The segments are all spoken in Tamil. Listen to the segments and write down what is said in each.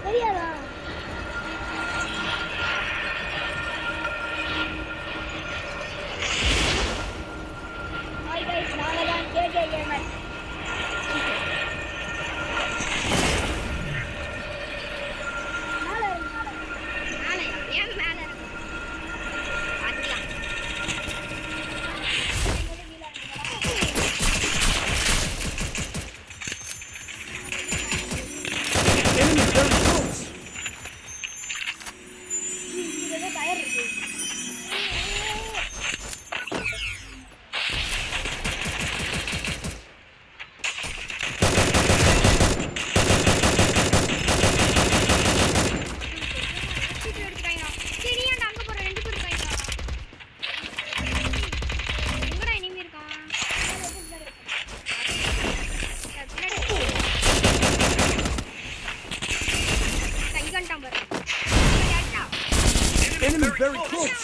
தெரியாதா? ஹாய் கைஸ், நாங்க தான் KK gamer. Enemy very close.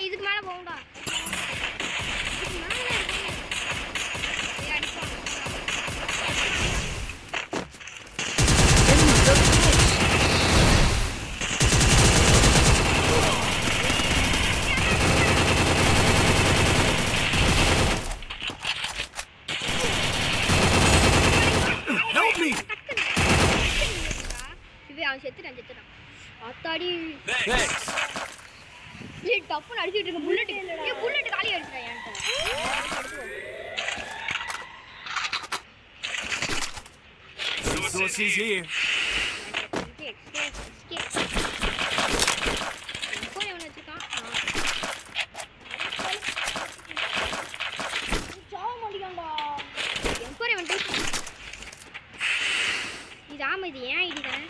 இதுக்கு மேல போகும்டா. அவன் செத்துட்டான். அத்தாடி டப்புன்னு அடிச்சுட்டு இருக்க. புல்லட் காலி அடிச்சுடா என்கிட்ட. இது ஆமா, இது ஏன் ஐடி தானே.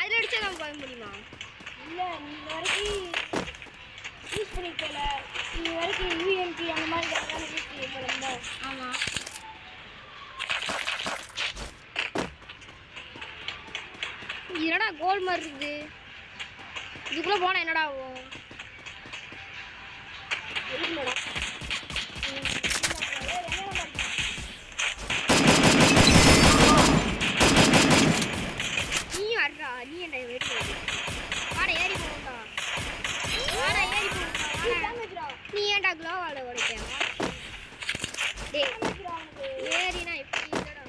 அதில் அடிச்சாதான் போக முடியுமா? இல்லை, நீங்கள் வரைக்கும் யூஸ் பண்ணிக்கல. நீங்கள் வரைக்கும் யூஎன்பி அந்த மாதிரி யூஸ் பண்ணிக்கல. ஆமாம், என்னடா கோல் மாதிரி இருக்குது. இதுக்குள்ளே போனால் என்னடா ஆகும்? இருக்குல்லடா. நீ என்ன வெயிட் பண்ணு. வாடா ஏறி போகும்டா. நீ ஏன்டா க்ளோவால உடைக்க? டேய் ஏறினா இப்படி இல்லடா.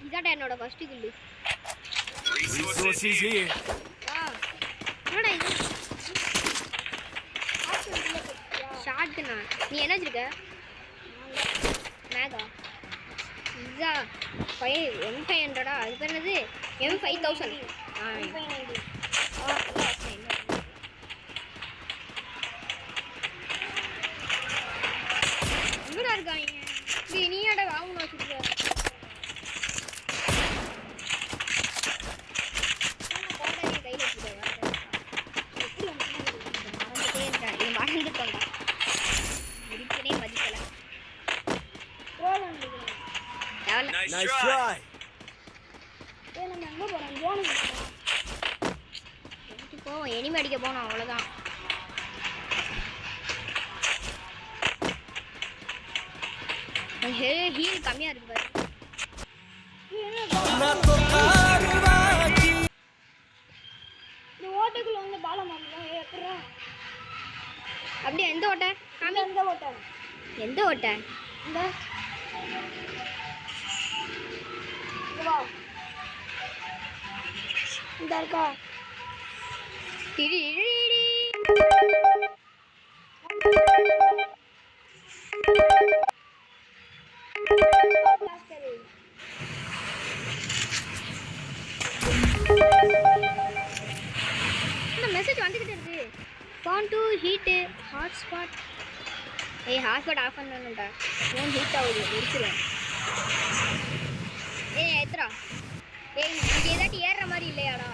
இதான்டா என்னோட ஃபர்ஸ்ட் கில். என்னடா இது? ஷாட்கனா? நீ என்ன வச்சிருக்க? Megha Izzah M500. அது பேர் என்னது? M5000. எங்கடா இருக்காங்க? நீ ஏன்டா வாங்கணும் வச்சுருக்க? கையில் வச்சுருக்க மறந்துட்டோம்டா. முடிக்கனே மதிக்கல. Nice try. போவோம், எனிமே அடிக்க போனோம், அவ்வளோதான். ஹீல் கம்மியாக இருக்கு பாரு. இந்த ஓட்டைக்குள்ள வந்து பாலம் எப்படா? அப்படியே எந்த ஓட்டை? எந்த ஓட்டை? எந்த ஓட்டை? இந்த இந்த இருக்கா மெசேஜ் வந்துக்கிட்டே இருக்கு. Phone to heat hotspot. ஏய் ஹாட்ஸ்பாட் ஆஃப் பண்ணணும்டா. ஃபோன் ஹீட் ஆகுது முடிச்சிடுவேன். ஏய் எத்ரா ஏய் இங்கே ஏதாட்டி ஏறுற மாதிரி இல்லையாடா?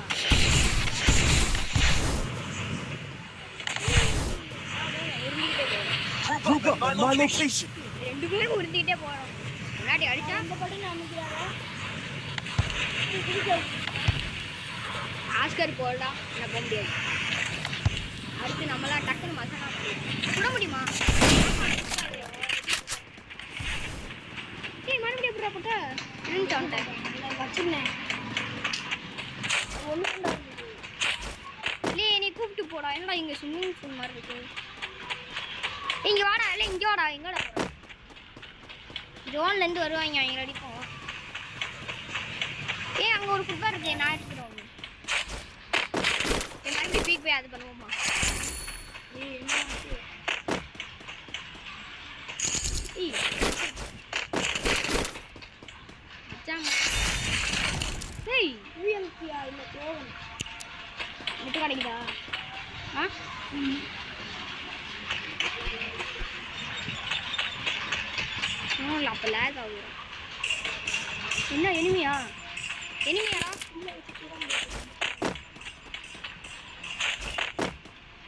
Group up at my location. ரெண்டு பேரும் உருட்டிக்கிட்டே போகிறோம். முன்னாடி அடிச்சா அந்த பட்டன் அமைக்கிறாங்க. ஆஸ்கர் போடா என்ன போக முடியாது. அடுத்து நம்மளாம் டக்குன்னு மசாலா சுட முடியுமா? ஏய் மறுபடியும் எப்படா போட்ட வந்துட்டேன் வச்சுருந்தேன் ஒன்று இல்லையே நீ கூப்பிட்டு போடா. என்னடா இங்கே ஸ்விம்மிங் பூல் மாதிரி இருக்கு. இங்கே வாடா இல்லை இங்கே வாடா எங்கடா போகிறோம்? ஜோன்லேருந்து வருவாங்க அவங்க அடிப்போம். ஏய் அங்கே ஒரு ஃபுட்பால் இருக்கு நான் எடுத்துக்கிறோம். என் மறுபடியும் பீக் போய் அது பண்ணுவோமா? நெட்டு கிடைக்குதா? ஆ அப்போ லேக் ஆகும். என்ன எனிமியாடா?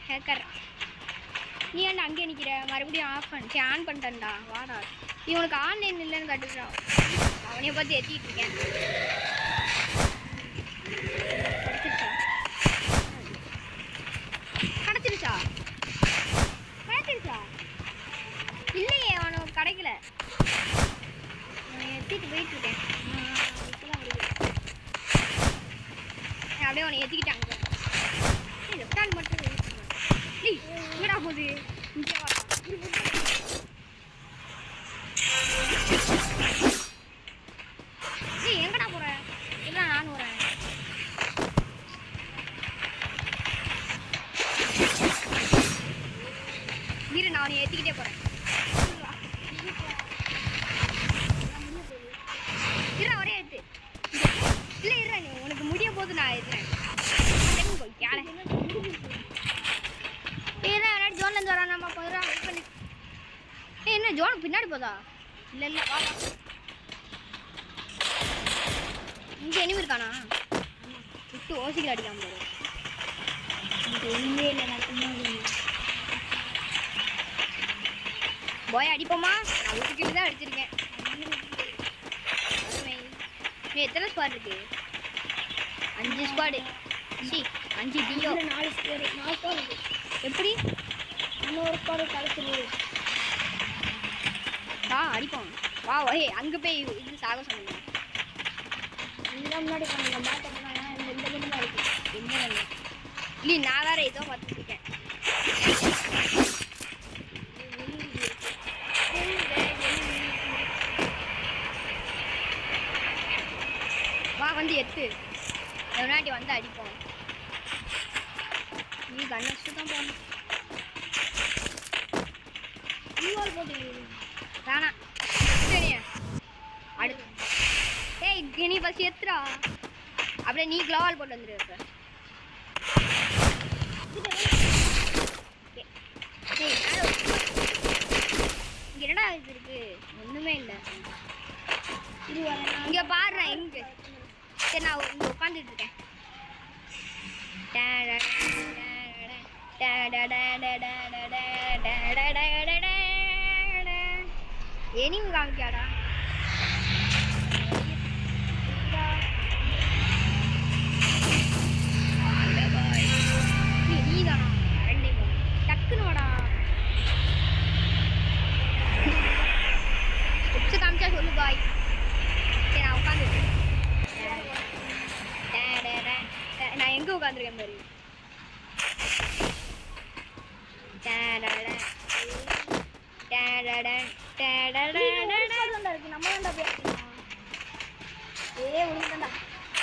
ஹேக்கர் நீ ஏன்டா அங்கே நிற்கிற? மறுபடியும் ஆன் பண்ணிட்டேன்டா வாடா. இவனுக்கு ஆன்லைன் இல்லைன்னு கட்டுறான். அவனைய பார்த்து ஏற்றிட்டு இருக்கேன். கிடச்சிருச்சா இல்லையே அவனுக்கு கிடைக்கல. ஏற்றிட்டு போயிட்டு இருக்கேன். அப்படியே அவனை ஏற்றிக்கிட்டாங்க. லெஃப்ட் மட்டும் என்னடா போகுது இங்கே வா. ஏய் எங்கடா போற? இல்லை நானும் வரேன். இரு நான் அவனை ஏற்றிக்கிட்டே போகிறேன். இரு ஒரே ஏற்று. இல்லை இரு நீ உனக்கு முடிய போது நான் ஏற்றுறேன். ஏன் ஜோன்லேருந்து வரா நம்ம போதும் வெயிட் பண்ணி. என்ன ஜோன் பின்னாடி போதா? இல்லை வா இங்கே எனிமி இருக்கானா? விட்டு ஓசிக்கில் அடிக்காம போதும். இங்கே எனிமே இல்லை நான் சும்மா போய் அடிப்போமா? நான் ஊட்டிக்கிட்டு தான் அடிச்சிருக்கேன். எத்தனை ஸ்குவாட் இருக்கு? 5 ஸ்குவாடு. 5 டியோ 4 ஸ்குவாடு இருக்கு. எப்படி இன்னொரு ஸ்குவாடு கலச்சிரு. வா அடிப்போம் வா. ஓகே அங்கே போய் இது சாக சொன்னீங்க. இந்த முன்னாடி பண்ணுங்க மாட்டேன்னா இந்த மட்டும் தான் இருக்கு. எங்கே இல்லை நான் வேற ஏதோ பார்த்துருக்கேன். வா வந்து எத்து முன்னாடி வந்து அடிப்போம். நீ கண்ணடிச்சு தான் போகணும். போட்டு வேணாம் சரியா அடுத்து. ஏய் நீ ஃபஸ்ட் எத்துறா. அப்படியே நீ க்ளோவால் போட்டு வந்துடு. இங்கே என்னடா இது இருக்கு? ஒன்றுமே இல்லை. இங்கே பாடுறேன் எங்கே. சரி நான் இங்கே உட்காந்துட்டு இருக்கேன். எனிமி காமிக்காடா? நீதானா? டக்குன்னு வாடா. ஸ்டெப்ஸ் காமிச்சா சொல்லு பாய். சரி நான் உட்காந்துருக்கேன். நான் எங்கே உட்காந்துருக்கேன் பாரு.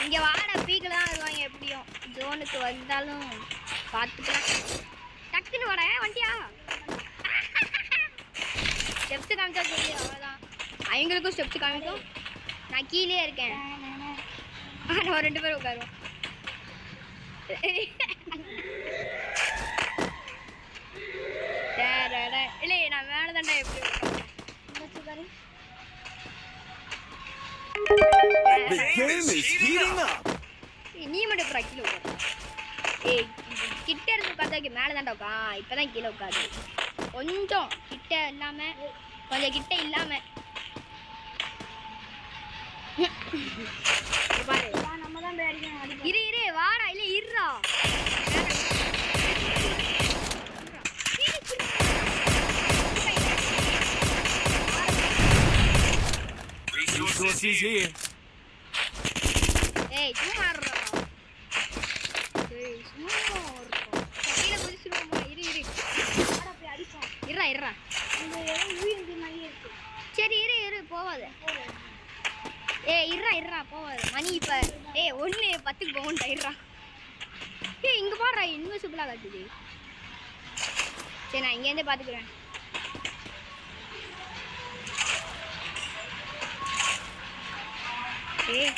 இங்கே வாடா பீக்கில் தான் வருவாங்க எப்படியும். தெரியும். ஜோனுக்கு வந்தாலும் பார்த்துக்கலாம். டக்குன்னு வாடா வண்டியா. ஸ்டெப்ஸ் காமிச்சா தெரியும் அவ்வளோதான். அவங்களுக்கும் ஸ்டெப்ஸ் காமிக்கும். நான் கீழே இருக்கேன். நம்ம 2 பேரும் உட்காருவோம். இல்லை நான் மேலே தாண்டா எப்படி உட்காரு. The game is heating up. நீ மட்டும் அப்புறம் கீழே உட்காரு. ஏய் கிட்ட இருந்து உட்காந்து மேலே தாண்டா உட்கா. இப்போதான் கீழே உட்காது. கொஞ்சம் கிட்ட இல்லாமல் கொஞ்சம் கிட்ட இல்லாமல் பாரு. நம்ம தான் இரு வாடா. இல்லை இருறா. Resources here. ஏய் சும்மா இருடா. ஏய் சும்மா இருடா. கீழ குதிச்சிரோமா. இரு வாடா போய் அடிப்போம். இருடா. இந்த ஊயந்தி மாதிரி இருக்கு. சரி இரு போவாத. ஏய் இருடா போவாத. மணி இப்ப 1:10க்கு போகும்டா. இருடா. ஏய் இங்க பாருடா இன்விசிபிளா காட்டுது. சரி நான் இங்க இருந்து பாத்துக்கிறேன். ஏய்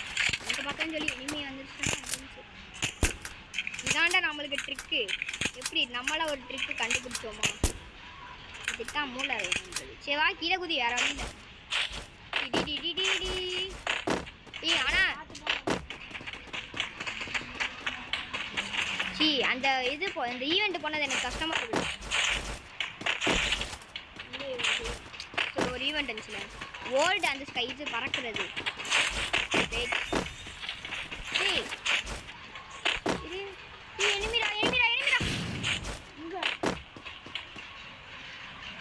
இங்க பார்த்தேன்னு சொல்லி இனிமே வந்துருச்சுன்னா இதாண்டா நம்மளுக்கு ட்ரிக்கு. எப்படி நம்மள ஒரு ட்ரிக்கு கண்டுபிடிச்சோமா? இதுதான் மூளை சொல்லி. சரி வா கீழே குதி. வேற ஒன்றும் இல்லை. ஏய் ஆனா அந்த இது இந்த ஈவெண்ட் போனது எனக்கு கஷ்டமா இருக்குது. ஒரு ஈவெண்ட் இருந்துச்சுல வேர்ல்டு அந்த ஸ்கை இது பறக்கிறது.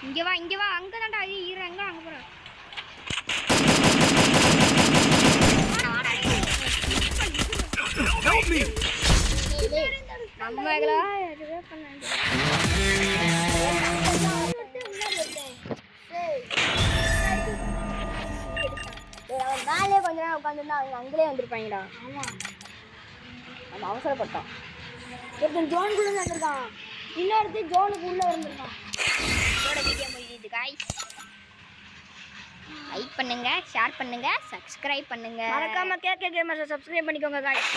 இங்க வா அங்க தான்டா. அங்க போறேன். Help me. நம்மளா எதுவே பண்ணாங்க. மேலே கொஞ்ச நேரம் உட்காந்துருந்தா அவங்க அங்கேயே வந்துருப்பாங்கடா. ஆமா நம்ம அவசரப்பட்டோம். ஒருத்தன் ஜோனுக்குள்ள வந்திருக்கான். இன்னொருத்தன் ஜோனுக்கு உள்ள வந்திருக்கான். இதோட வீடியோ முடியுது गाइस. லைக் பண்ணுங்க, ஷேர் பண்ணுங்க, சப்ஸ்கிரைப் பண்ணுங்க. மறக்காம கேகே கேமர்ஸ் சப்ஸ்கிரைப் பண்ணிக்கோங்க गाइस.